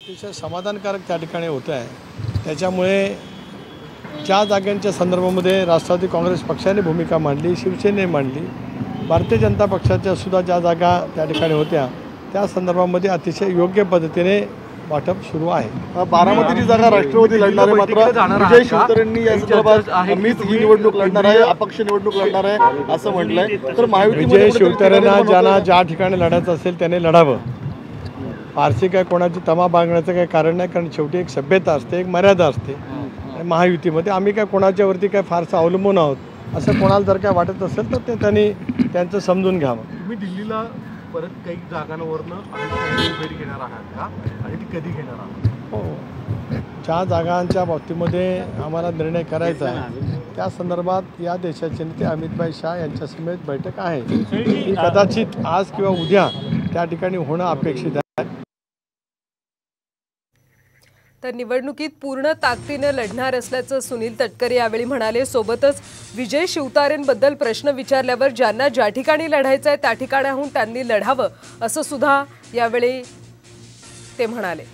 अतिशय समाधानकारक त्या ठिकाणी होतं आहे। त्याच्यामुळे ज्या जागांच्या संदर्भामध्ये राष्ट्रवादी काँग्रेस पक्षाने भूमिका मांडली, शिवसेनेने मांडली, भारतीय जनता पक्षाच्या सुद्धा ज्या जागा त्या ठिकाणी होत्या त्या संदर्भामध्ये अतिशय योग्य पद्धतीने वाटप सुरू आहे। बारामतीची जागा राष्ट्रवादी लढणार आहे, मात्र विजय शिवतारेंनी या संदर्भात आम्हीच ही निवडणूक लढणार आहे, अपक्ष निवडणूक लढणार आहे असं म्हटलंय। तर विजय शिवतारेंना ज्यांना ज्या ठिकाणी लढायचं असेल त्याने लढावं। फारशी काय कोणाची तमा बाळगण्याचं काही कारण नाही, कारण शेवटी एक सभ्यता असते, एक मर्यादा असते आणि महायुतीमध्ये आम्ही काय कोणाच्यावरती काय फारसं अवलंबून आहोत असं कोणाला जर काय वाटत असेल तर ते त्यांनी त्यांचं समजून घ्यावं। तुम्ही दिल्लीला परत काही जागांवरनं भेट घेणार आहात का आणि ती कधी घेणार आहात? हो, ज्या जागांच्या बाबतीमध्ये आम्हाला निर्णय करायचा आहे त्या संदर्भात या देशाचे नेते अमित शाह यांच्या समेत बैठक आहे, ती कदाचित आज किंवा उद्या त्या ठिकाणी होणं अपेक्षित आहे। तर निवडणुकीत पूर्ण ताकदीने लढणार असल्याचं सुनील तटकरे यावेळी म्हणाले। सोबतच विजय शिवतारेंबद्दल प्रश्न विचारल्यावर ज्यांना ज्या ठिकाणी लढायचं आहे त्या ठिकाणाहून त्यांनी लढावं असं सुद्धा यावेळी ते म्हणाले।